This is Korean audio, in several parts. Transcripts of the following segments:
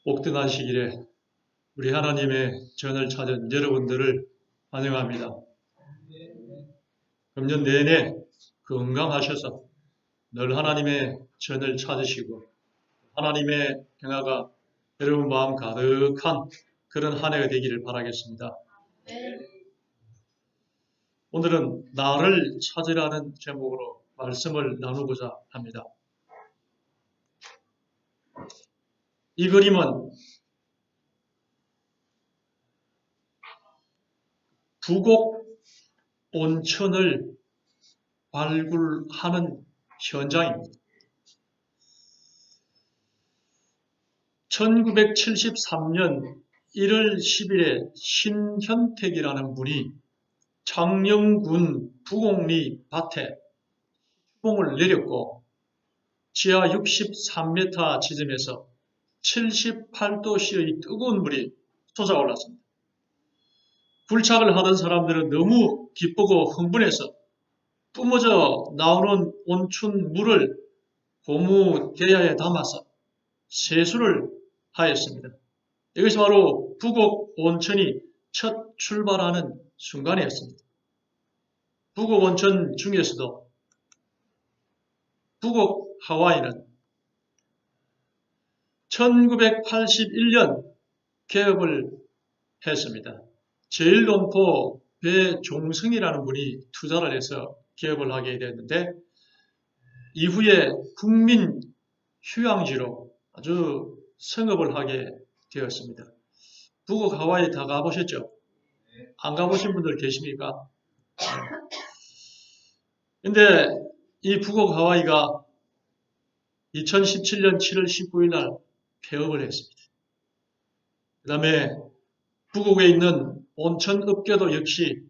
옥등하시기에 우리 하나님의 전을 찾은 여러분들을 환영합니다. 금년 내내 건강하셔서 늘 하나님의 전을 찾으시고 하나님의 평화가 여러분 마음 가득한 그런 한 해가 되기를 바라겠습니다. 오늘은 나를 찾으라는 제목으로 말씀을 나누고자 합니다. 이 그림은 부곡 온천을 발굴하는 현장입니다. 1973년 1월 10일에 신현택이라는 분이 창녕군 부곡리 밭에 추봉을 내렸고 지하 63m 지점에서 78도씨의 뜨거운 물이 솟아올랐습니다. 굴착을 하던 사람들은 너무 기쁘고 흥분해서 뿜어져 나오는 온천 물을 고무 대야에 담아서 세수를 하였습니다. 이것이 바로 부곡 온천이 첫 출발하는 순간이었습니다. 부곡 온천 중에서도 부곡 하와이는 1981년 개업을 했습니다. 제일동포 배종성이라는 분이 투자를 해서 개업을 하게 됐는데 이후에 국민 휴양지로 아주 성업을 하게 되었습니다. 부곡 하와이 다 가보셨죠? 안 가보신 분들 계십니까? 근데 이 부곡 하와이가 2017년 7월 19일 날 폐업을 했습니다. 그 다음에 부곡에 있는 온천업계도 역시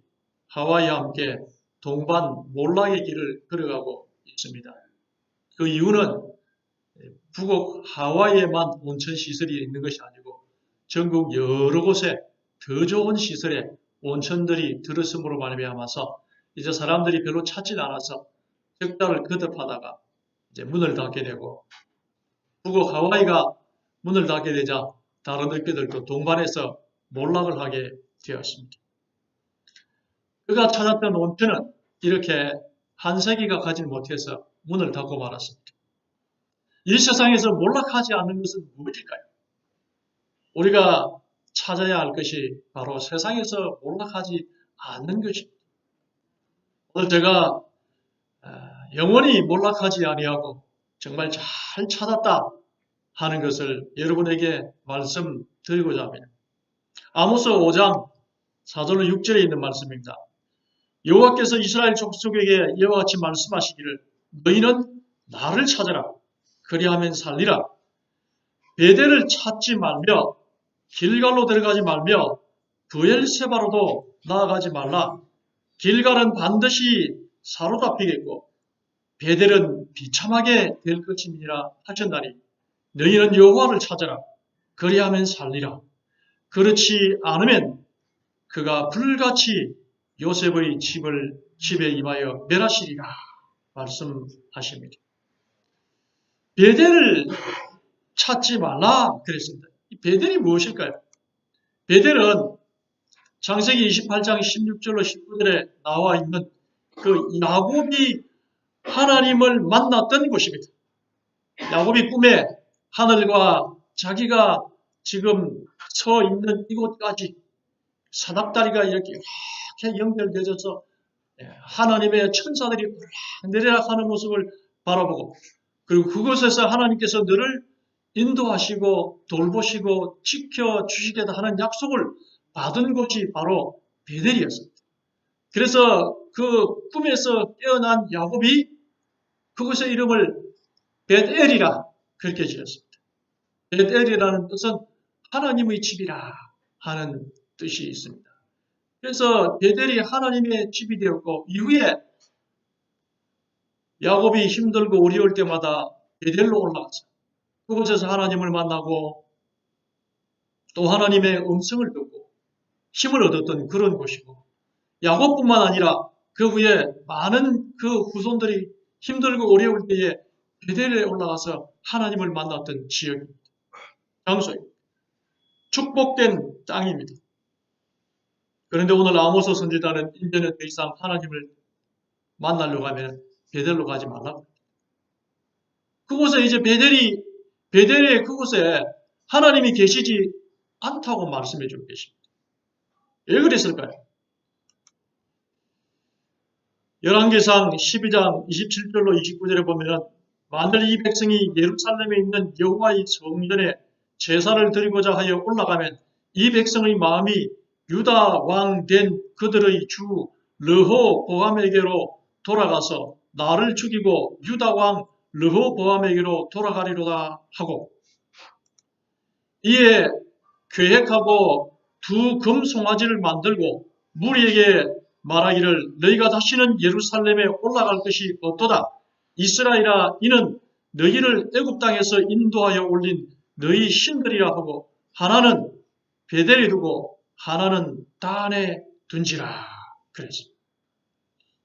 하와이와 함께 동반 몰락의 길을 걸어가고 있습니다. 그 이유는 부곡 하와이에만 온천시설이 있는 것이 아니고 전국 여러 곳에 더 좋은 시설에 온천들이 들었음으로 말미암아서 이제 사람들이 별로 찾지 않아서 석 달을 거듭하다가 이제 문을 닫게 되고 부곡 하와이가 문을 닫게 되자 다른 업계들도 동반해서 몰락을 하게 되었습니다. 그가 찾았던 온천은 이렇게 한 세기가 가지 못해서 문을 닫고 말았습니다. 이 세상에서 몰락하지 않는 것은 무엇일까요? 우리가 찾아야 할 것이 바로 세상에서 몰락하지 않는 것입니다. 오늘 제가 영원히 몰락하지 아니하고 정말 잘 찾았다 하는 것을 여러분에게 말씀드리고자 합니다. 아모스 5장 4절로 6절에 있는 말씀입니다. 여호와께서 이스라엘 족속에게 이와 같이 말씀하시기를 너희는 나를 찾아라 그리하면 살리라. 베델을 찾지 말며 길갈로 들어가지 말며 브엘세바로도 나아가지 말라. 길갈은 반드시 사로잡히겠고 베델은 비참하게 될 것임이니라 하셨나니 너희는 여호와를 찾아라. 그리하면 살리라. 그렇지 않으면 그가 불같이 요셉의 집에 임하여 멸하시리라 말씀하십니다. 베델을 찾지 말라 그랬습니다. 이 베델이 무엇일까요? 베델은 창세기 28장 16절로 19절에 나와 있는 그 야곱이 하나님을 만났던 곳입니다. 야곱이 꿈에 하늘과 자기가 지금 서 있는 이곳까지 사닥다리가 이렇게 연결되어서 하나님의 천사들이 오락내리락 하는 모습을 바라보고 그리고 그곳에서 하나님께서 너를 인도하시고 돌보시고 지켜주시겠다 하는 약속을 받은 곳이 바로 베델이었습니다. 그래서 그 꿈에서 깨어난 야곱이 그곳의 이름을 벳엘이라 그렇게 지었습니다. 벳엘이라는 뜻은 하나님의 집이라 하는 뜻이 있습니다. 그래서 베델이 하나님의 집이 되었고 이후에 야곱이 힘들고 어려울 때마다 베델로 올라가서 그곳에서 하나님을 만나고 또 하나님의 음성을 듣고 힘을 얻었던 그런 곳이고 야곱뿐만 아니라 그 후에 많은 그 후손들이 힘들고 어려울 때에 베델에 올라가서 하나님을 만났던 지역입니다. 장소입니다. 축복된 땅입니다. 그런데 오늘 아모스 선지자는 이제는 더 이상 하나님을 만나려고 하면 베델로 가지 말라고. 그곳에 이제 베델의 그곳에 하나님이 계시지 않다고 말씀해 주고 계십니다. 왜 그랬을까요? 열왕기상 12장 27절로 29절에 보면은 만일 이 백성이 예루살렘에 있는 여호와의 성전에 제사를 드리고자 하여 올라가면 이 백성의 마음이 유다 왕 된 그들의 주 르호보암에게로 돌아가서 나를 죽이고 유다 왕 르호보암에게로 돌아가리로다 하고, 이에 계획하고 두 금송아지를 만들고 무리에게 말하기를 너희가 다시는 예루살렘에 올라갈 것이 없도다. 이스라엘아, 이는 너희를 애굽 땅에서 인도하여 올린 너희 신들이라 하고 하나는 베델에 두고 하나는 단에 둔지라 그랬습니다.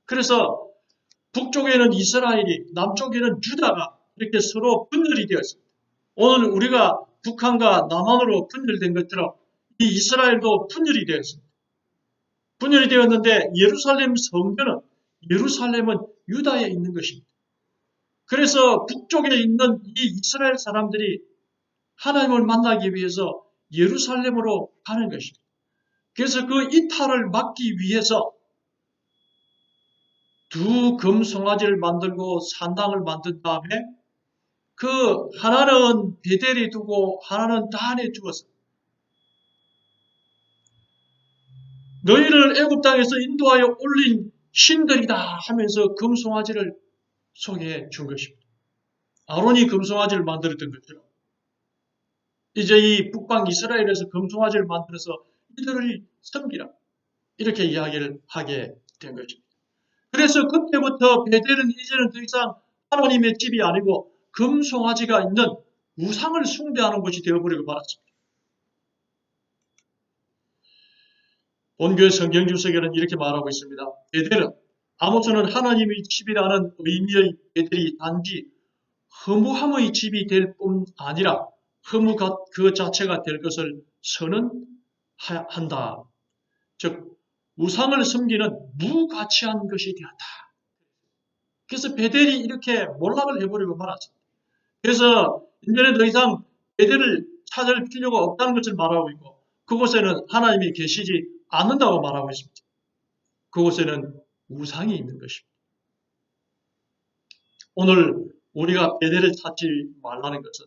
그래서 북쪽에는 이스라엘이, 남쪽에는 유다가 이렇게 서로 분열이 되었습니다. 오늘 우리가 북한과 남한으로 분열된 것처럼 이 이스라엘도 분열이 되었습니다. 분열이 되었는데 예루살렘 성전은, 예루살렘은 유다에 있는 것입니다. 그래서 북쪽에 있는 이 이스라엘 사람들이 하나님을 만나기 위해서 예루살렘으로 가는 것입니다. 그래서 그 이탈을 막기 위해서 두 금송아지를 만들고 산당을 만든 다음에 그 하나는 베델에 두고 하나는 단에 두었습니다. 너희를 애굽 땅에서 인도하여 올린 신들이다 하면서 금송아지를 소개해 준 것입니다. 아론이 금송아지를 만들었던 것처럼 이제 이 북방 이스라엘에서 금송아지를 만들어서 이들을 섬기라, 이렇게 이야기를 하게 된 것입니다. 그래서 그때부터 베델은 이제는 더 이상 하나님의 집이 아니고 금송아지가 있는 우상을 숭배하는 곳이 되어버리고 말았습니다. 본교의 성경 주석에는 이렇게 말하고 있습니다. 베델은, 아모스는 하나님의 집이라는 의미의 베델이 단지 허무함의 집이 될 뿐 아니라 허무 그 자체가 될 것을 선언한다. 즉 우상을 섬기는 무가치한 것이 되었다. 그래서 베델이 이렇게 몰락을 해버리고 말았습니다. 그래서 이제는 더 이상 베델을 찾을 필요가 없다는 것을 말하고 있고, 그곳에는 하나님이 계시지 않는다고 말하고 있습니다. 그곳에는 우상이 있는 것입니다. 오늘 우리가 베델을 찾지 말라는 것은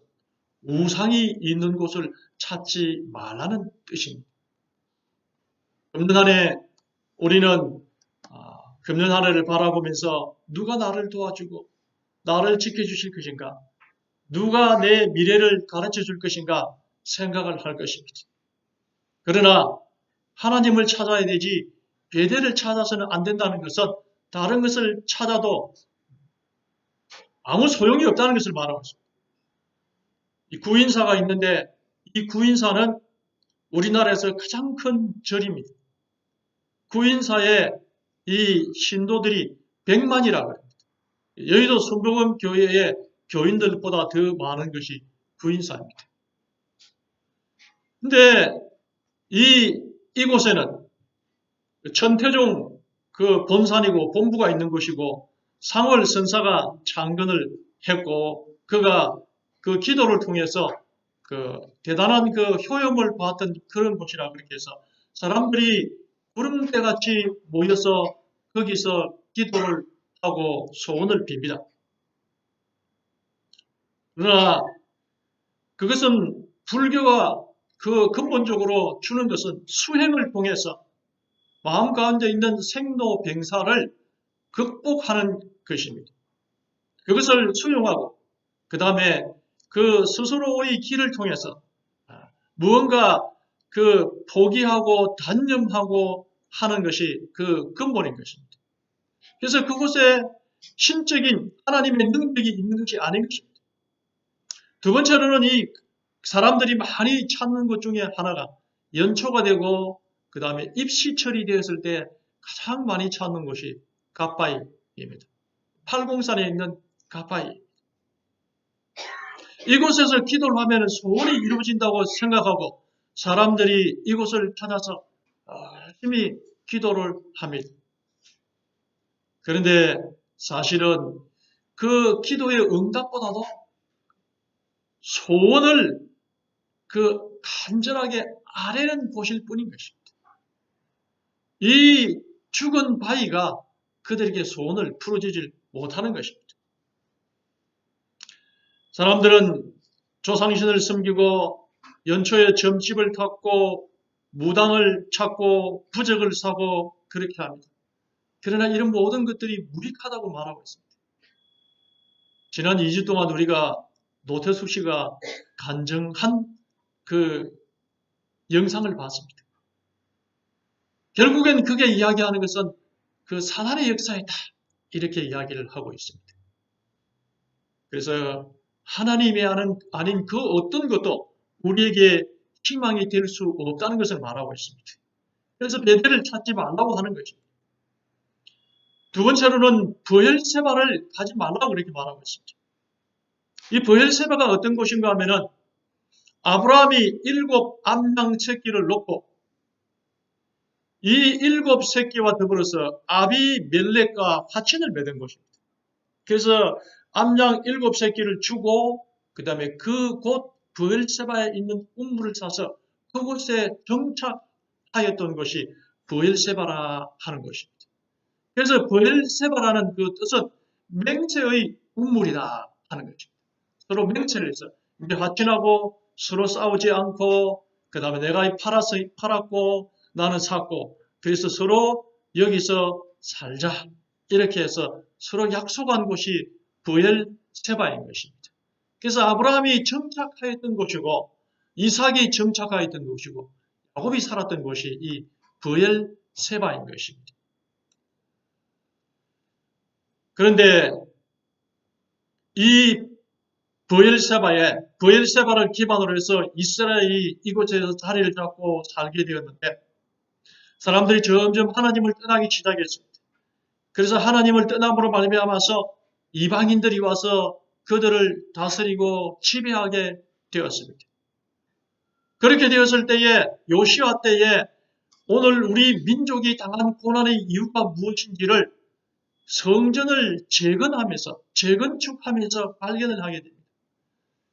우상이 있는 곳을 찾지 말라는 뜻입니다. 금년 한 해 우리는 금년 한 해를 바라보면서 누가 나를 도와주고 나를 지켜주실 것인가, 누가 내 미래를 가르쳐 줄 것인가 생각을 할 것입니다. 그러나 하나님을 찾아야 되지 베델을 찾아서는 안 된다는 것은 다른 것을 찾아도 아무 소용이 없다는 것을 말하고 있습니다. 이 구인사가 있는데 이 구인사는 우리나라에서 가장 큰 절입니다. 구인사에 이 신도들이 100만이라고 합니다. 여의도 순복음 교회의 교인들보다 더 많은 것이 구인사입니다. 근데 이곳에는 천태종 그 본산이고 본부가 있는 곳이고 상월 선사가 창건을 했고 그가 그 기도를 통해서 그 대단한 그 효용을 보았던 그런 곳이라 그렇게 해서 사람들이 구름대같이 모여서 거기서 기도를 하고 소원을 빕니다. 그러나 그것은 불교가 그 근본적으로 주는 것은 수행을 통해서 마음 가운데 있는 생로병사를 극복하는 것입니다. 그것을 수용하고 그 다음에 그 스스로의 길을 통해서 무언가 그 포기하고 단념하고 하는 것이 그 근본인 것입니다. 그래서 그곳에 신적인 하나님의 능력이 있는 것이 아닌 것입니다. 두 번째로는 이 사람들이 많이 찾는 것 중에 하나가 연초가 되고 그 다음에 입시철이 되었을 때 가장 많이 찾는 곳이 갓바위입니다. 팔공산에 있는 갓바위. 이곳에서 기도를 하면 소원이 이루어진다고 생각하고 사람들이 이곳을 찾아서 열심히 기도를 합니다. 그런데 사실은 그 기도의 응답보다도 소원을 간절하게 아뢰는 곳일 뿐인 것입니다. 이 죽은 바위가 그들에게 소원을 풀어주질 못하는 것입니다. 사람들은 조상신을 섬기고 연초에 점집을 탔고 무당을 찾고 부적을 사고 그렇게 합니다. 그러나 이런 모든 것들이 무익하다고 말하고 있습니다. 지난 2주 동안 우리가 노태숙 씨가 간증한 그 영상을 봤습니다. 결국엔 그게 이야기하는 것은 그 사단의 역사이다. 이렇게 이야기를 하고 있습니다. 그래서 하나님이 아닌 그 어떤 것도 우리에게 희망이 될 수 없다는 것을 말하고 있습니다. 그래서 베델을 찾지 말라고 하는 거죠. 두 번째로는 브엘세바를 가지 말라고 그렇게 말하고 있습니다. 이 브엘세바가 어떤 곳인가 하면은 아브라함이 7 암양 새끼를 놓고 이 7 새끼와 더불어서 아비멜렉과 화친을 맺은 곳입니다. 그래서 암양 7 새끼를 주고 그 다음에 그곳 브엘세바에 있는 우물을 사서 그곳에 정착하였던 것이 브엘세바라 하는 것입니다. 그래서 브엘세바라는 그 뜻은 맹세의 우물이다 하는 거죠. 서로 맹세를 해서 이제 화친하고 서로 싸우지 않고 그 다음에 내가 팔았고 나는 샀고 그래서 서로 여기서 살자 이렇게 해서 서로 약속한 곳이 브엘세바인 것입니다. 그래서 아브라함이 정착하였던 곳이고 이삭이 정착하였던 곳이고 야곱이 살았던 곳이 이 브엘세바인 것입니다. 그런데 이 브엘세바를 기반으로 해서 이스라엘이 이곳에서 자리를 잡고 살게 되었는데 사람들이 점점 하나님을 떠나기 시작했습니다. 그래서 하나님을 떠남으로 말미암아서 이방인들이 와서 그들을 다스리고 지배하게 되었습니다. 그렇게 되었을 때에 요시아 때에 오늘 우리 민족이 당한 고난의 이유가 무엇인지를 성전을 재건축하면서 발견을 하게 됩니다.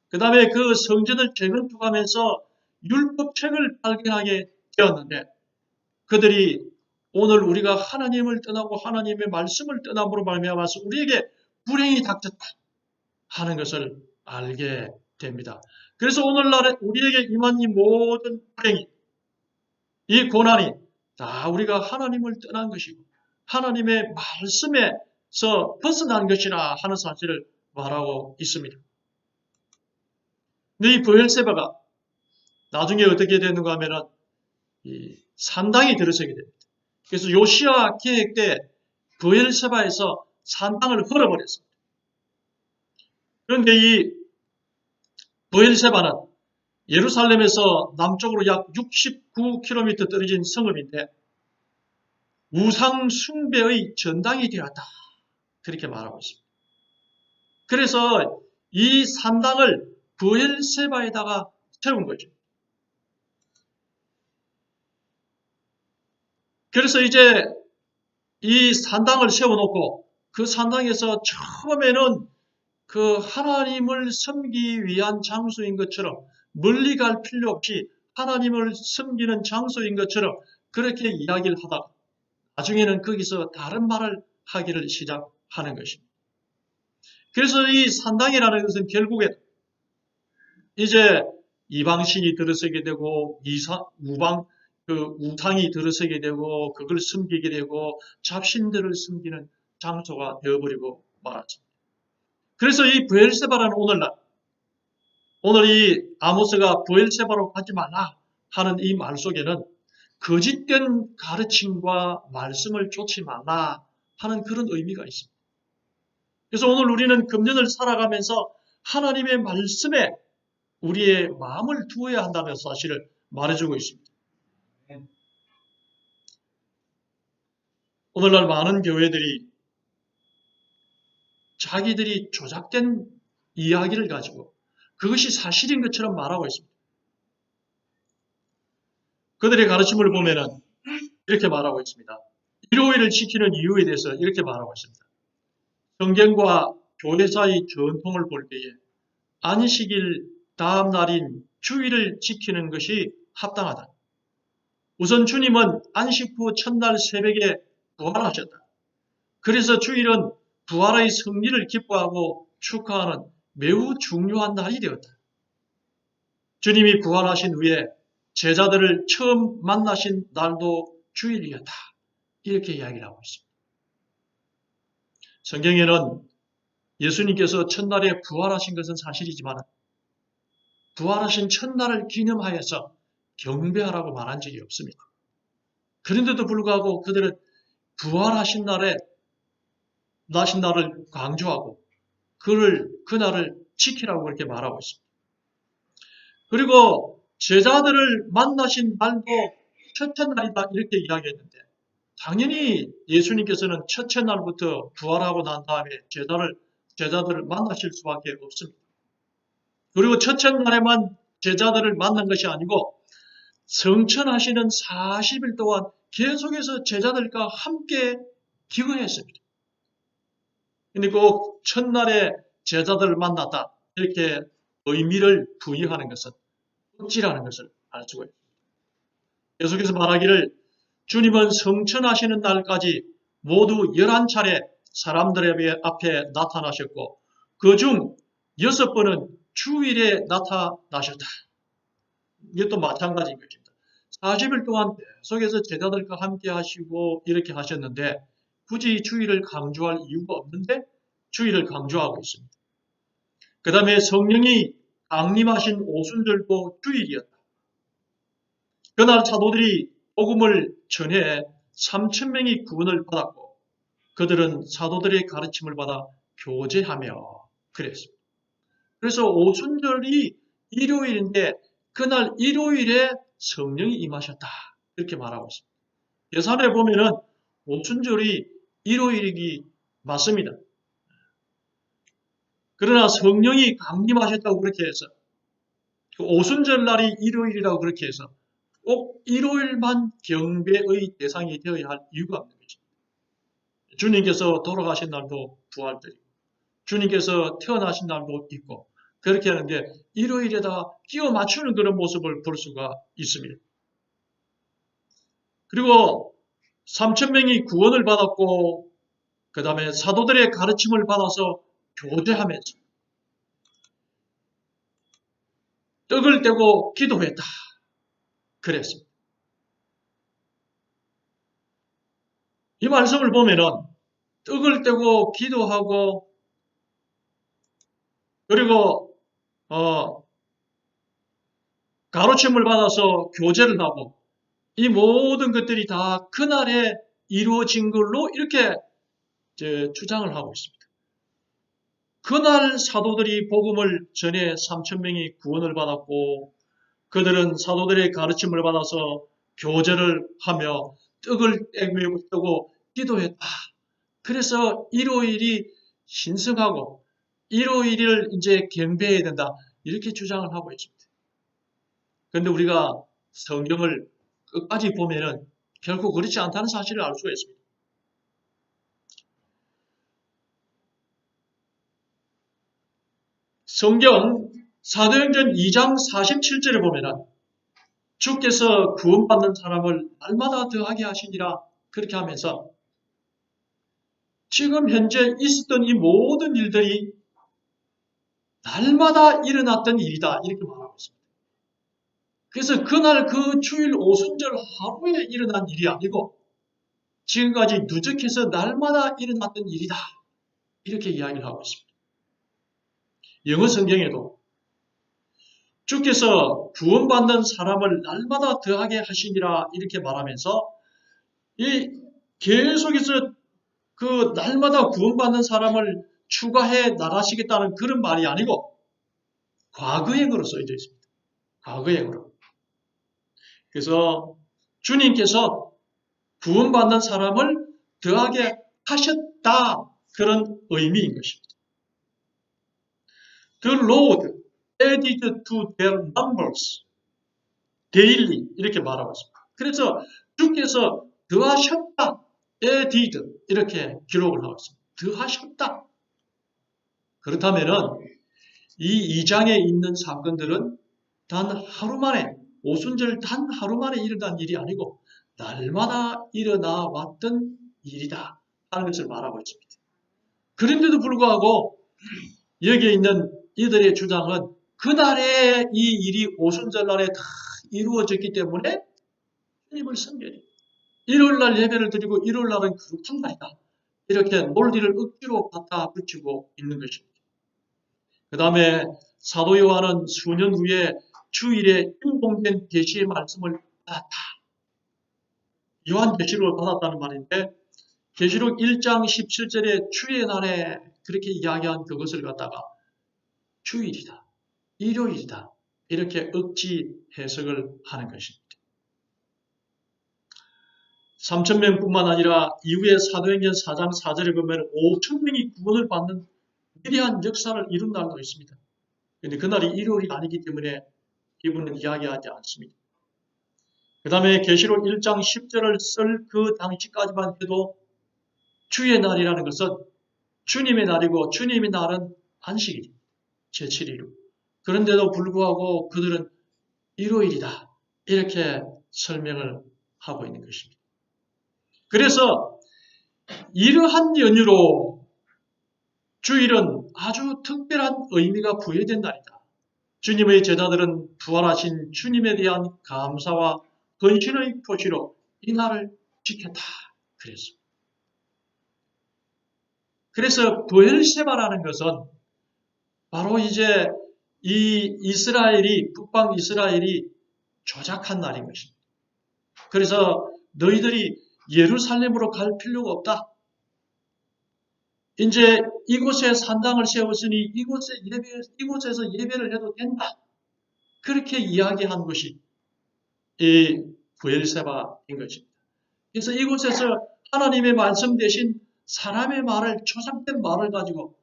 그 다음에 그 성전을 재건축하면서 율법책을 발견하게 되었는데 그들이 오늘 우리가 하나님을 떠나고 하나님의 말씀을 떠남으로 말미암아서 우리에게 불행이 닥쳤다 하는 것을 알게 됩니다. 그래서 오늘날에 우리에게 임한 이 모든 불행이 이 고난이 다 우리가 하나님을 떠난 것이고 하나님의 말씀에서 벗어난 것이라 하는 사실을 말하고 있습니다. 근데 이 브엘세바가 나중에 어떻게 되는가 하면은 이 산당이 들어서게 됩니다. 그래서 요시아 계획 때 브엘세바에서 산당을 헐어버렸습니다. 그런데 이 브엘세바는 예루살렘에서 남쪽으로 약 69km 떨어진 성읍인데 우상 숭배의 전당이 되었다. 그렇게 말하고 있습니다. 그래서 이 산당을 브엘세바에다가 세운 거죠. 그래서 이제 이 산당을 세워놓고 그 산당에서 처음에는 그 하나님을 섬기기 위한 장소인 것처럼 멀리 갈 필요 없이 하나님을 섬기는 장소인 것처럼 그렇게 이야기를 하다가 나중에는 거기서 다른 말을 하기를 시작하는 것입니다. 그래서 이 산당이라는 것은 결국에 이제 이방신이 들어서게 되고 우상이 들어서게 되고 그걸 섬기게 되고 잡신들을 섬기는 장소가 되어버리고 말았습니다. 그래서 이 브엘세바라는 오늘 이 아모스가 브엘세바로 가지 말라 하는 이 말 속에는 거짓된 가르침과 말씀을 쫓지 말라 하는 그런 의미가 있습니다. 그래서 오늘 우리는 금년을 살아가면서 하나님의 말씀에 우리의 마음을 두어야 한다는 사실을 말해주고 있습니다. 오늘날 많은 교회들이 자기들이 조작된 이야기를 가지고 그것이 사실인 것처럼 말하고 있습니다. 그들의 가르침을 보면은 이렇게 말하고 있습니다. 일요일을 지키는 이유에 대해서 이렇게 말하고 있습니다. 성경과 교회사의 전통을 볼 때에 안식일 다음 날인 주일을 지키는 것이 합당하다. 우선 주님은 안식 후 첫날 새벽에 부활하셨다. 그래서 주일은 부활의 승리를 기뻐하고 축하하는 매우 중요한 날이 되었다. 주님이 부활하신 후에 제자들을 처음 만나신 날도 주일이었다. 이렇게 이야기를 하고 있습니다. 성경에는 예수님께서 첫날에 부활하신 것은 사실이지만 부활하신 첫날을 기념하여서 경배하라고 말한 적이 없습니다. 그런데도 불구하고 그들은 부활하신 날을 강조하고 그날을 지키라고 그렇게 말하고 있습니다. 그리고 제자들을 만나신 날도 첫째 날이다 이렇게 이야기했는데 당연히 예수님께서는 첫째 날부터 부활하고 난 다음에 제자들을 만나실 수밖에 없습니다. 그리고 첫째 날에만 제자들을 만난 것이 아니고 성천하시는 40일 동안 계속해서 제자들과 함께 기거했습니다. 그러니까 꼭 첫날에 제자들을 만났다 이렇게 의미를 부여하는 것은 억지라는 것을 알 수가 있습니다. 계속해서 말하기를 주님은 성천하시는 날까지 모두 11차례 사람들 앞에 나타나셨고 그중 6번은 주일에 나타나셨다. 이것도 마찬가지인 것입니다. 40일 동안 계속해서 제자들과 함께 하시고 이렇게 하셨는데 굳이 주일을 강조할 이유가 없는데 주일을 강조하고 있습니다. 그 다음에 성령이 강림하신 오순절도 주일이었다. 그날 사도들이 복음을 전해 3,000명이 구원을 받았고 그들은 사도들의 가르침을 받아 교제하며 그랬습니다. 그래서 오순절이 일요일인데 그날 일요일에 성령이 임하셨다. 이렇게 말하고 있습니다. 예산에 보면은 오순절이 일요일이기 맞습니다. 그러나 성령이 강림하셨다고 그렇게 해서 오순절 날이 일요일이라고 그렇게 해서 꼭 일요일만 경배의 대상이 되어야 할 이유가 없는 거죠. 주님께서 돌아가신 날도 부활절이고 주님께서 태어나신 날도 있고 그렇게 하는데 일요일에다 끼워 맞추는 그런 모습을 볼 수가 있습니다. 그리고 3,000명이 구원을 받았고 그 다음에 사도들의 가르침을 받아서 교제하면서 떡을 떼고 기도했다. 그랬습니다. 이 말씀을 보면은 떡을 떼고 기도하고 그리고 가르침을 받아서 교제를 하고 이 모든 것들이 다 그날에 이루어진 걸로 이렇게 주장을 하고 있습니다. 그날 사도들이 복음을 전해 3,000명이 구원을 받았고 그들은 사도들의 가르침을 받아서 교제를 하며 떡을 떼고 기도했다. 그래서 일요일이 신성하고 일요일을 이제 경배해야 된다. 이렇게 주장을 하고 있습니다. 그런데 우리가 성경을 끝까지 보면은 결코 그렇지 않다는 사실을 알 수가 있습니다. 성경 사도행전 2장 47절에 보면은 주께서 구원받는 사람을 날마다 더하게 하시니라 그렇게 하면서 지금 현재 있었던 이 모든 일들이 날마다 일어났던 일이다 이렇게 말하고 있습니다. 그래서 그날 그 주일 오순절 하루에 일어난 일이 아니고 지금까지 누적해서 날마다 일어났던 일이다 이렇게 이야기를 하고 있습니다. 영어 성경에도 주께서 구원받는 사람을 날마다 더하게 하시니라 이렇게 말하면서 이 계속해서 그 날마다 구원받는 사람을 추가해 나가시겠다는 그런 말이 아니고 과거형으로 써져 있습니다. 과거형으로. 그래서 주님께서 구원받는 사람을 더하게 하셨다 그런 의미인 것입니다. The Lord added to their numbers. 데일리 이렇게 말하고 있습니다. 그래서 주께서 더하셨다, added 이렇게 기록을 하고 있습니다. 더하셨다. 그렇다면은 이 2장에 있는 사건들은 단 하루 만에, 오순절 단 하루 만에 일어난 일이 아니고 날마다 일어나 왔던 일이다 하는 것을 말하고 있습니다. 그런데도 불구하고 여기에 있는 이들의 주장은 그날에 이 일이 오순절날에 다 이루어졌기 때문에 주님을 섬겨야 일요일날 예배를 드리고 일요일날은 거룩한 날이다. 이렇게 논리를 억지로 갖다 붙이고 있는 것입니다. 그 다음에 사도 요한은 수년 후에 주일에 인공된 계시의 말씀을 받았다. 요한 계시록을 받았다는 말인데 계시록 1장 17절에 주의 날에 그렇게 이야기한 그것을 갖다가 주일이다, 일요일이다 이렇게 억지 해석을 하는 것입니다. 3,000명뿐만 아니라 이후에 사도행전 4장 4절에 보면 5,000명이 구원을 받는 위대한 역사를 이룬 날도 있습니다. 그런데 그날이 일요일이 아니기 때문에 이분은 이야기하지 않습니다. 그 다음에 계시록 1장 10절을 쓸 그 당시까지만 해도 주의 날이라는 것은 주님의 날이고 주님의 날은 안식일, 제7일이고 그런데도 불구하고 그들은 일요일이다 이렇게 설명을 하고 있는 것입니다. 그래서 이러한 연유로 주일은 아주 특별한 의미가 부여된 날이다. 주님의 제자들은 부활하신 주님에 대한 감사와 헌신의 표시로 이 날을 지켰다. 그래서 부엘세바라는 것은 바로 이제 이 이스라엘이, 북방 이스라엘이 조작한 날인 것입니다. 그래서 너희들이 예루살렘으로 갈 필요가 없다. 이제 이곳에 산당을 세웠으니 이곳에서 예배를 해도 된다. 그렇게 이야기한 것이 이 부엘세바인 것입니다. 그래서 이곳에서 하나님의 말씀 대신 사람의 말을, 조작된 말을 가지고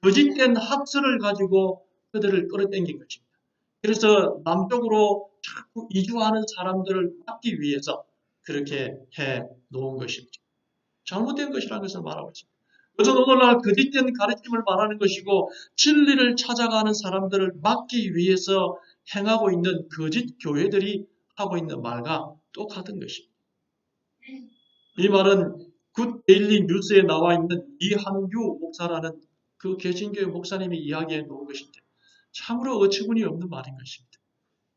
거짓된 학설을 가지고 그들을 끌어당긴 것입니다. 그래서 남쪽으로 자꾸 이주하는 사람들을 막기 위해서 그렇게 해 놓은 것입니다. 잘못된 것이라는 것을 말하고 있습니다. 그래서 오늘날 거짓된 가르침을 말하는 것이고 진리를 찾아가는 사람들을 막기 위해서 행하고 있는 거짓 교회들이 하고 있는 말과 똑같은 것입니다. 이 말은 굿 데일리 뉴스에 나와 있는 이한규 목사라는 그 개신교회 목사님이 이야기해 놓은 것인데 참으로 어처구니 없는 말인 것입니다.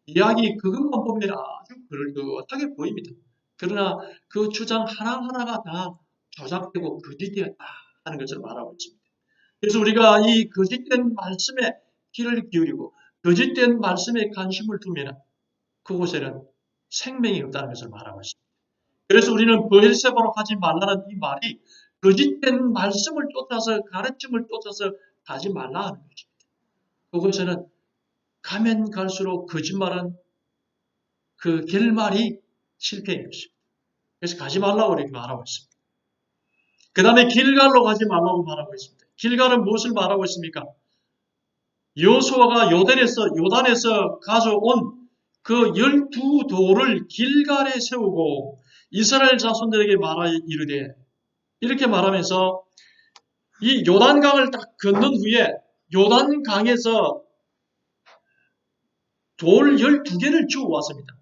이야기 그것만 보면 아주 그럴듯하게 보입니다. 그러나 그 주장 하나하나가 다 조작되고 거짓되었다 하는 것을 말하고 있습니다. 그래서 우리가 이 거짓된 말씀에 귀를 기울이고 거짓된 말씀에 관심을 두면 그곳에는 생명이 없다는 것을 말하고 있습니다. 그래서 우리는 브엘세바로 하지 말라는 이 말이 거짓된 말씀을 쫓아서 가르침을 쫓아서 가지 말라 하는 것입니다. 그곳에는 가면 갈수록 거짓말은 그 결말이 실패인 것입니다. 그래서 가지 말라고 이렇게 말하고 있습니다. 그 다음에 길갈로 가지 말라고 말하고 있습니다. 길갈은 무엇을 말하고 있습니까? 여호수아가 요단에서 가져온 그 12돌을 길갈에 세우고 이스라엘 자손들에게 말하 이르되 이렇게 말하면서 이 요단강을 딱 건넌 후에 요단강에서 돌 12개를 주워 왔습니다.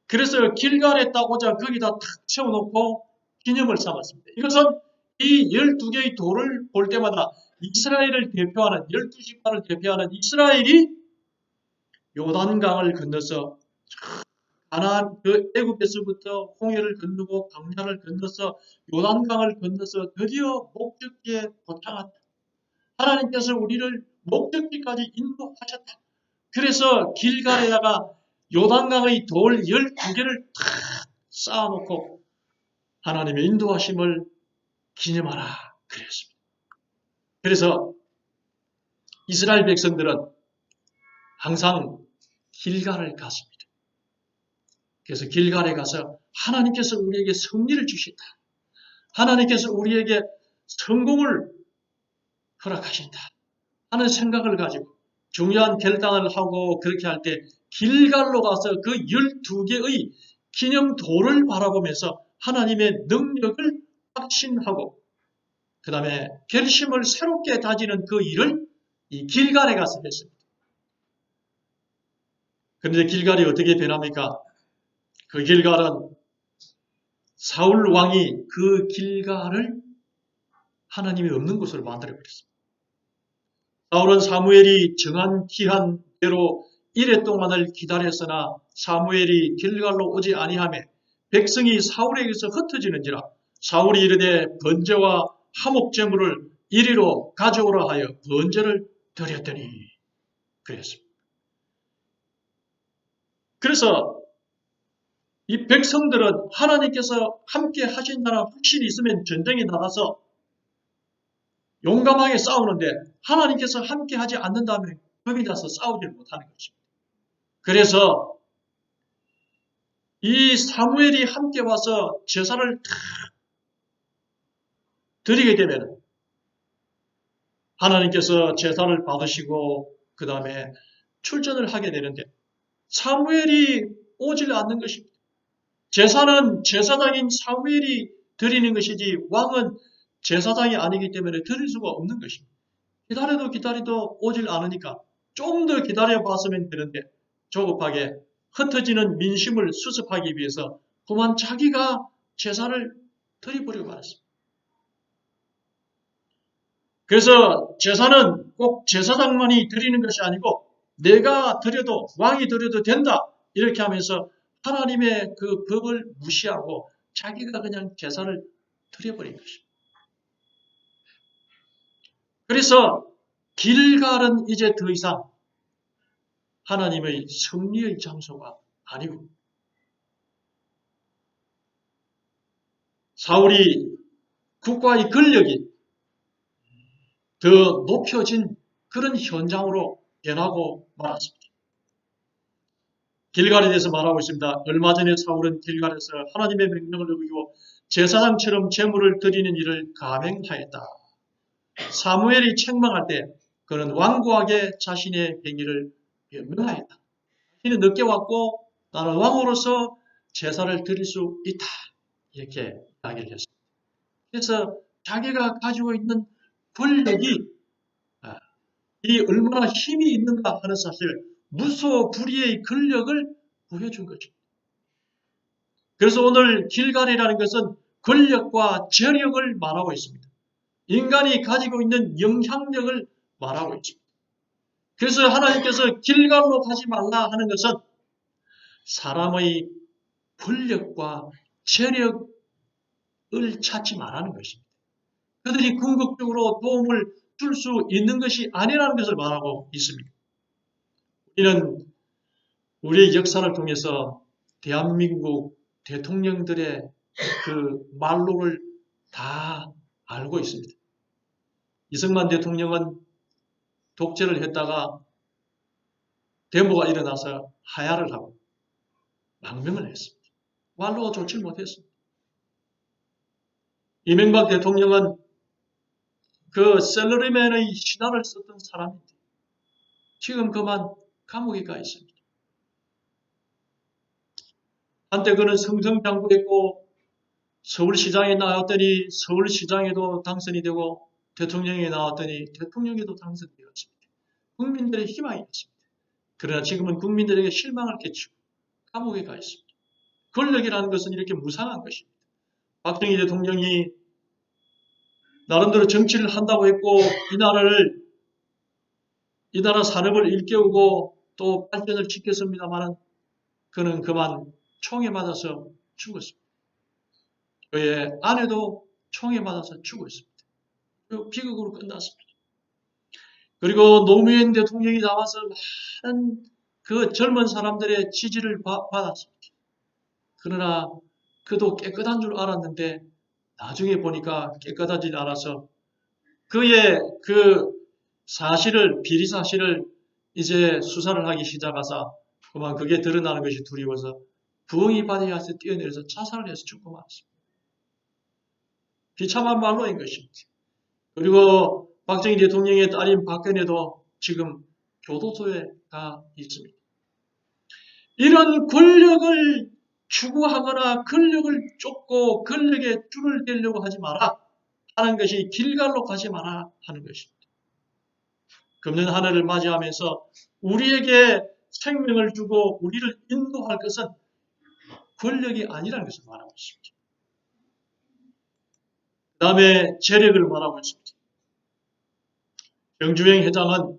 그래서 길갈에 딱 오자 거기다 탁 세워놓고 기념을 삼았습니다. 이것은 이 12개의 돌을 볼 때마다 이스라엘을 대표하는 12지파를 대표하는 이스라엘이 요단강을 건너서 가나안 그 애굽에서부터 홍해를 건너고 광야를 건너서 요단강을 건너서 드디어 목적지에 도착했다. 하나님께서 우리를 목적지까지 인도하셨다. 그래서 길갈에다가 요단강의 돌 12개를 탁 쌓아놓고 하나님의 인도하심을 기념하라 그랬습니다. 그래서 이스라엘 백성들은 항상 길갈을 갔습니다. 그래서 길갈에 가서 하나님께서 우리에게 승리를 주신다. 하나님께서 우리에게 성공을 허락하신다 하는 생각을 가지고 중요한 결단을 하고 그렇게 할 때 길갈로 가서 그 12개의 기념돌을 바라보면서 하나님의 능력을 확신하고 그 다음에 결심을 새롭게 다지는 그 일을 이 길갈에 가서 했습니다. 그런데 길갈이 어떻게 변합니까? 그 길갈은 사울 왕이 그 길갈을 하나님이 없는 곳으로 만들어버렸습니다. 사울은 사무엘이 정한 기한대로 이레 동안을 기다렸으나 사무엘이 길갈로 오지 아니하며 백성이 사울에게서 흩어지는지라 사울이 이르되 번제와 화목제물을 이리로 가져오라 하여 번제를 드렸더니 그랬습니다. 그래서 이 백성들은 하나님께서 함께 하신다는 확신이 있으면 전쟁에 나가서 용감하게 싸우는데 하나님께서 함께 하지 않는다면 겁이 나서 싸우지 못하는 것입니다. 그래서 이 사무엘이 함께 와서 제사를 다 드리게 되면 하나님께서 제사를 받으시고 그 다음에 출전을 하게 되는데 사무엘이 오질 않는 것입니다. 제사는 제사장인 사무엘이 드리는 것이지 왕은 제사장이 아니기 때문에 드릴 수가 없는 것입니다. 기다려도 오질 않으니까 좀 더 기다려봤으면 되는데 조급하게 흩어지는 민심을 수습하기 위해서 그만 자기가 제사를 드려버리고 말았습니다. 그래서 제사는 꼭 제사장만이 드리는 것이 아니고 내가 드려도 왕이 드려도 된다 이렇게 하면서 하나님의 그 법을 무시하고 자기가 그냥 제사를 드려버린 것입니다. 그래서 길갈은 이제 더 이상 하나님의 승리의 장소가 아니고 사울이 국가의 권력이 더 높여진 그런 현장으로 변하고 말았습니다. 길갈에 대해서 말하고 있습니다. 얼마 전에 사울은 길갈에서 하나님의 명령을 어기고 제사장처럼 제물을 드리는 일을 감행하였다. 사무엘이 책망할 때 그는 완고하게 자신의 행위를 변명하였다. 자신은 늦게 왔고 나는 왕으로서 제사를 드릴 수 있다. 이렇게 이야기를 했습니다. 그래서 자기가 가지고 있는 권력이 이 얼마나 힘이 있는가 하는 사실, 무소불위의 권력을 보여준 거죠. 그래서 오늘 길갈이라는 것은 권력과 재력을 말하고 있습니다. 인간이 가지고 있는 영향력을 말하고 있습니다. 그래서 하나님께서 길갈로 가지 말라 하는 것은 사람의 권력과 재력을 찾지 말라는 것입니다. 그들이 궁극적으로 도움을 줄 수 있는 것이 아니라는 것을 말하고 있습니다. 우리는 우리의 역사를 통해서 대한민국 대통령들의 그 말로를 다 알고 있습니다. 이승만 대통령은 독재를 했다가 데모가 일어나서 하야를 하고 망명을 했습니다. 말로가 좋지 못했습니다. 이명박 대통령은 그 셀러리맨의 신화를 썼던 사람인데 지금 그만 감옥에 가 있습니다. 한때 그는 승승장구했고 서울시장에 나왔더니 서울시장에도 당선이 되고 대통령에 나왔더니 대통령에도 당선이 되었습니다. 국민들의 희망이었습니다. 그러나 지금은 국민들에게 실망을 끼치고 감옥에 가 있습니다. 권력이라는 것은 이렇게 무상한 것입니다. 박정희 대통령이 나름대로 정치를 한다고 했고 이 나라 산업을 일깨우고 또 발전을 시켰습니다만 그는 그만 총에 맞아서 죽었습니다. 그의 아내도 총에 맞아서 죽었습니다. 비극으로 끝났습니다. 그리고 노무현 대통령이 나와서 많은 그 젊은 사람들의 지지를 받았습니다. 그러나 그도 깨끗한 줄 알았는데 나중에 보니까 깨끗하지 않아서 그의 그 비리 사실을 이제 수사를 하기 시작하자 그만 그게 드러나는 것이 두려워서 부엉이 바다에서 뛰어내려서 자살을 해서 죽고 말았습니다. 비참한 말로인 것입니다. 그리고 박정희 대통령의 딸인 박근혜도 지금 교도소에 가 있습니다. 이런 권력을 추구하거나 권력을 쫓고 권력에 줄을 대려고 하지 마라 하는 것이 길갈로 가지 마라 하는 것입니다. 금년 한 해를 맞이하면서 우리에게 생명을 주고 우리를 인도할 것은 권력이 아니라는 것을 말하고 있습니다. 그 다음에 재력을 말하고 있습니다. 정주행 회장은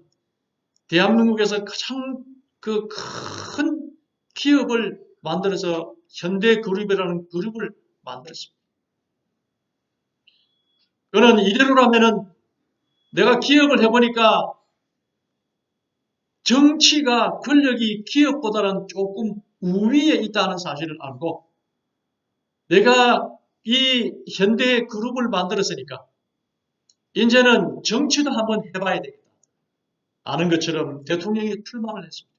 대한민국에서 가장 그 큰 기업을 만들어서 현대그룹이라는 그룹을 만들었습니다. 그는 이대로라면은 내가 기업을 해보니까 정치가 권력이 기업보다는 조금 우위에 있다는 사실을 알고 내가 이 현대그룹을 만들었으니까 이제는 정치도 한번 해봐야 되겠다. 아는 것처럼 대통령이 출마를 했습니다.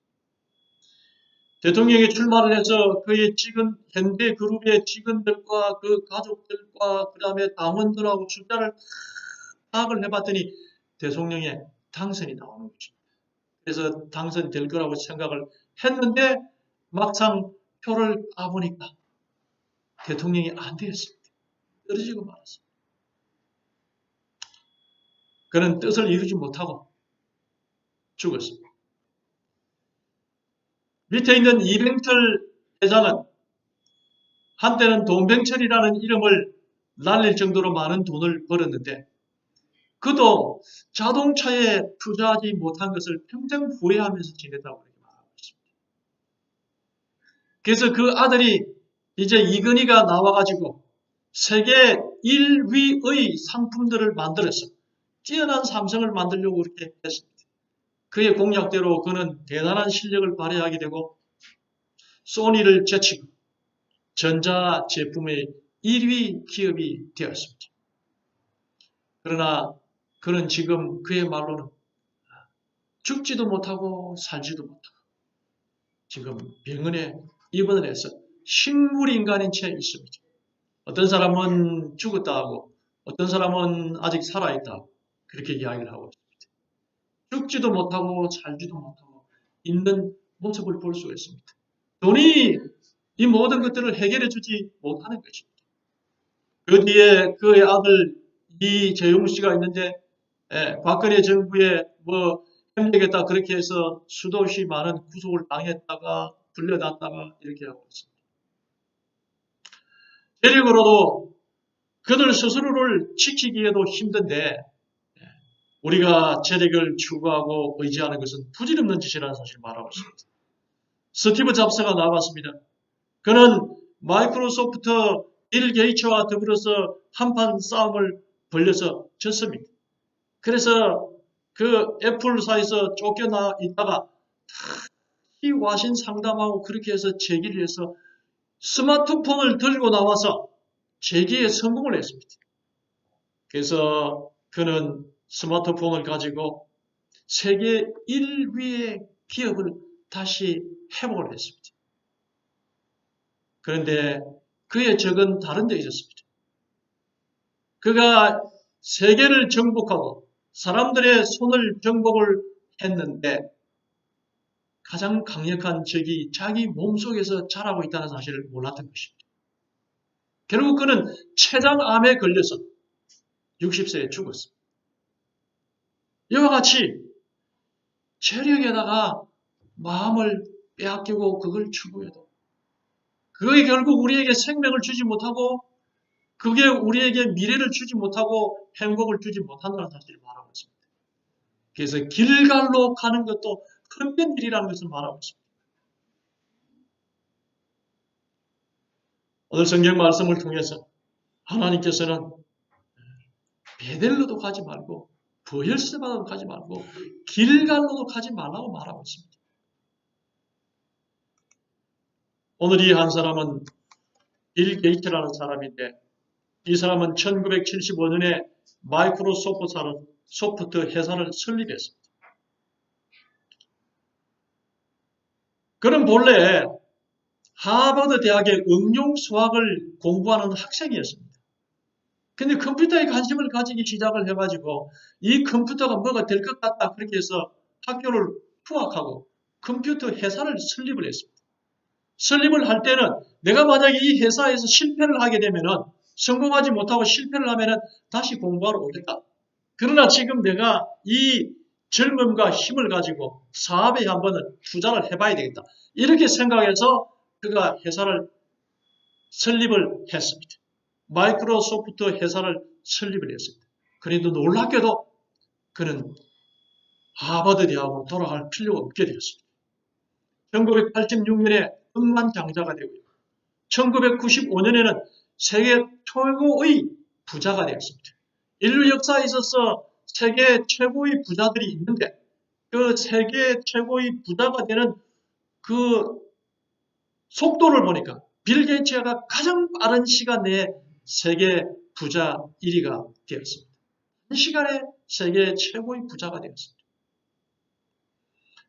대통령이 출마를 해서 그의 직원, 현대그룹의 직원들과 그 가족들과 그 다음에 당원들하고 숫자를 파악을 해봤더니 대통령의 당선이 나오는 것입니다. 그래서 당선될 거라고 생각을 했는데 막상 표를 까보니까 대통령이 안 되었습니다. 떨어지고 말았습니다. 그는 뜻을 이루지 못하고 죽었습니다. 밑에 있는 이병철 회장은 한때는 돈병철이라는 이름을 날릴 정도로 많은 돈을 벌었는데 그도 자동차에 투자하지 못한 것을 평생 후회하면서 지냈다고 말하고 있습니다. 그래서 그 아들이 이제 이건희가 나와가지고 세계 1위의 상품들을 만들어서 뛰어난 삼성을 만들려고 그렇게 했습니다. 그의 공약대로 그는 대단한 실력을 발휘하게 되고 소니를 제치고 전자제품의 1위 기업이 되었습니다. 그러나 그는 지금 그의 말로는 죽지도 못하고 살지도 못하고 지금 병원에 입원을 해서 식물인간인 채 있습니다. 어떤 사람은 죽었다 하고 어떤 사람은 아직 살아있다 그렇게 이야기를 하고 있습니다. 죽지도 못하고 살지도 못하고 있는 모습을 볼 수가 있습니다. 돈이 이 모든 것들을 해결해 주지 못하는 것입니다. 그 뒤에 그의 아들 이재용 씨가 있는데 박근혜 정부에 뭐 협력했다 그렇게 해서 수도 없이 많은 구속을 당했다가 불려놨다가 이렇게 하고 있습니다. 재력으로도 그들 스스로를 지키기에도 힘든데 우리가 재력을 추구하고 의지하는 것은 부질없는 짓이라는 사실을 말하고 있습니다. 스티브 잡스가 나왔습니다. 그는 마이크로소프트 빌 게이츠와 더불어서 한판 싸움을 벌려서 졌습니다. 그래서 그 애플사에서 쫓겨나 있다가 다시 와신 상담하고 그렇게 해서 재기를 해서 스마트폰을 들고 나와서 재기에 성공을 했습니다. 그래서 그는 스마트폰을 가지고 세계 1위의 기업을 다시 회복을 했습니다. 그런데 그의 적은 다른 데 있었습니다. 그가 세계를 정복하고 사람들의 손을 정복을 했는데 가장 강력한 적이 자기 몸속에서 자라고 있다는 사실을 몰랐던 것입니다. 결국 그는 췌장암에 걸려서 60세에 죽었습니다. 이와 같이 체력에다가 마음을 빼앗기고 그걸 추구해도 그게 결국 우리에게 생명을 주지 못하고 그게 우리에게 미래를 주지 못하고 행복을 주지 못한다는 사실을 말하고 있습니다. 그래서 길갈로 가는 것도 큰 일이라는 것을 말하고 있습니다. 오늘 성경 말씀을 통해서 하나님께서는 베델로도 가지 말고 브엘세바도 가지 말고 길갈로도 가지 말라고 말하고 있습니다. 오늘 이 한 사람은 빌 게이츠라는 사람인데 이 사람은 1975년에 마이크로소프트 회사를 설립했습니다. 그는 본래 하버드 대학의 응용수학을 공부하는 학생이었습니다. 근데 컴퓨터에 관심을 가지기 시작을 해가지고 이 컴퓨터가 뭐가 될 것 같다 그렇게 해서 학교를 투학하고 컴퓨터 회사를 설립을 했습니다. 설립을 할 때는 내가 만약에 이 회사에서 실패를 하게 되면은 성공하지 못하고 실패를 하면은 다시 공부하러 오겠다. 그러나 지금 내가 이 젊음과 힘을 가지고 사업에 한번 투자를 해봐야 되겠다. 이렇게 생각해서 그가 회사를 설립을 했습니다. 마이크로소프트 회사를 설립을 했습니다. 그런데 놀랍게도 그는 하버드 대학으로 돌아갈 필요가 없게 되었습니다. 1986년에 억만장자가 되고요. 1995년에는 세계 최고의 부자가 되었습니다. 인류 역사에 있어서 세계 최고의 부자들이 있는데 그 세계 최고의 부자가 되는 그 속도를 보니까 빌 게이츠가 가장 빠른 시간 내에 세계 부자 1위가 되었습니다. 한 시간에 세계 최고의 부자가 되었습니다.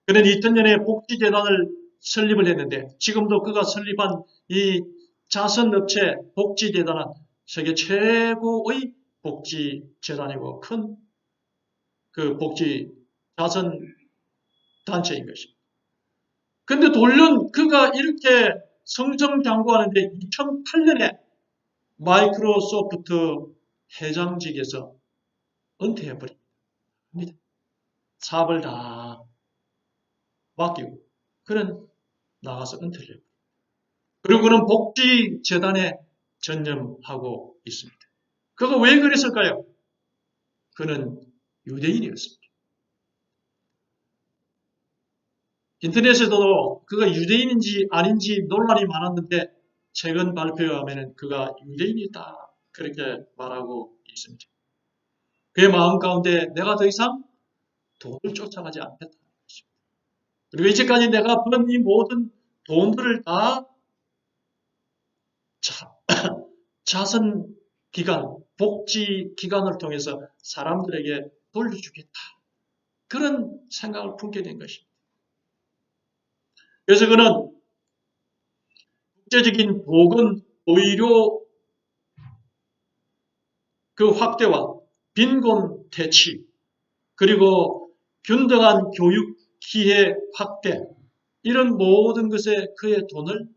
그는 2000년에 복지재단을 설립을 했는데 지금도 그가 설립한 이 자선업체 복지재단은 세계 최고의 복지재단이고 큰 그 복지 자선 단체인 것입니다. 근데 돌연 그가 이렇게 성정장구하는데 2008년에 마이크로소프트 회장직에서 은퇴해버립니다. 사업을 다 맡기고 그는 나가서 은퇴를 해요. 그리고 그는 복지재단에 전념하고 있습니다. 그가 왜 그랬을까요? 그는 유대인이었습니다. 인터넷에도 그가 유대인인지 아닌지 논란이 많았는데 최근 발표에 하면 그가 유대인이다 그렇게 말하고 있습니다. 그의 마음 가운데 내가 더 이상 돈을 쫓아가지 않겠다는 것입니다. 그리고 이제까지 내가 번 이 모든 돈들을 다 자선기관, 복지기관을 통해서 사람들에게 돌려주겠다. 그런 생각을 품게 된 것입니다. 그래서 그는 국제적인 보건, 의료 그 확대와 빈곤 퇴치, 그리고 균등한 교육 기회 확대, 이런 모든 것에 그의 돈을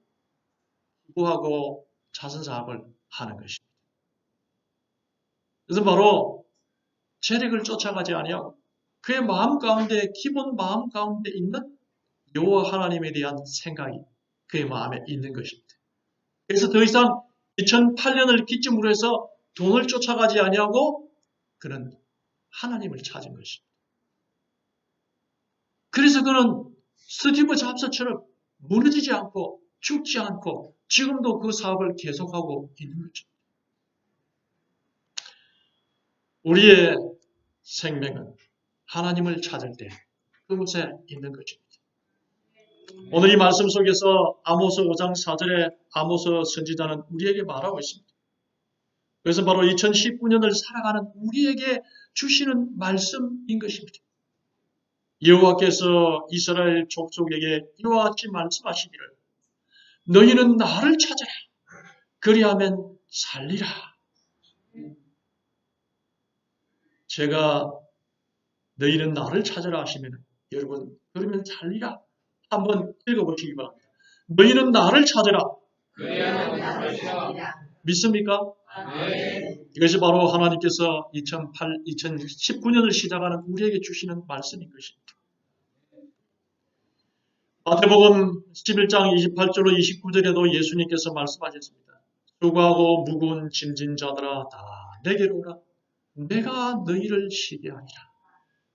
기부하고 자선사업을 하는 것입니다. 그래서 바로 재력을 쫓아가지 아니하고 그의 마음 가운데, 기본 마음 가운데 있는 여호와 하나님에 대한 생각이 그의 마음에 있는 것입니다. 그래서 더 이상 2008년을 기점으로 해서 돈을 쫓아가지 아니하고 그는 하나님을 찾은 것입니다. 그래서 그는 스티브 잡스처럼 무너지지 않고 죽지 않고 지금도 그 사업을 계속하고 있는 거죠. 우리의 생명은 하나님을 찾을 때 그곳에 있는 것입니다. 오늘 이 말씀 속에서 아모스 5장 4절에 아모스 선지자는 우리에게 말하고 있습니다. 그래서 바로 2019년을 살아가는 우리에게 주시는 말씀인 것입니다. 여호와께서 이스라엘 족속에게 이와 같이 말씀하시기를 너희는 나를 찾아라. 그리하면 살리라. 제가 너희는 나를 찾아라 하시면 여러분 그러면 살리라. 한번 읽어보시기 바랍니다. 너희는 나를 찾아라. 믿습니까? 이것이 바로 하나님께서 2019년을 시작하는 우리에게 주시는 말씀인 것입니다. 마태복음 11장 28절로 29절에도 예수님께서 말씀하셨습니다. 수고하고 무거운 짐진 자들아 다 내게로 오라. 내가 너희를 쉬게 하리라.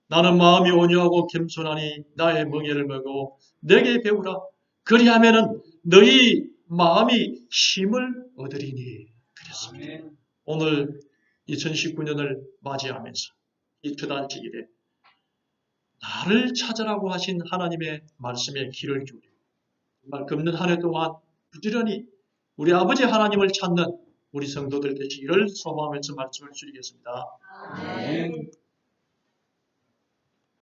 나는 마음이 온유하고 겸손하니 나의 멍에를 메고 내게 배우라. 그리하면은 너희 마음이 힘을 얻으리니. 그랬습니다. 오늘 2019년을 맞이하면서 이 주단식일에 나를 찾으라고 하신 하나님의 말씀에 귀를 기울이고 정말 금년 한 해 동안 부지런히 우리 아버지 하나님을 찾는 우리 성도들 되시기를 소망하면서 말씀을 드리겠습니다.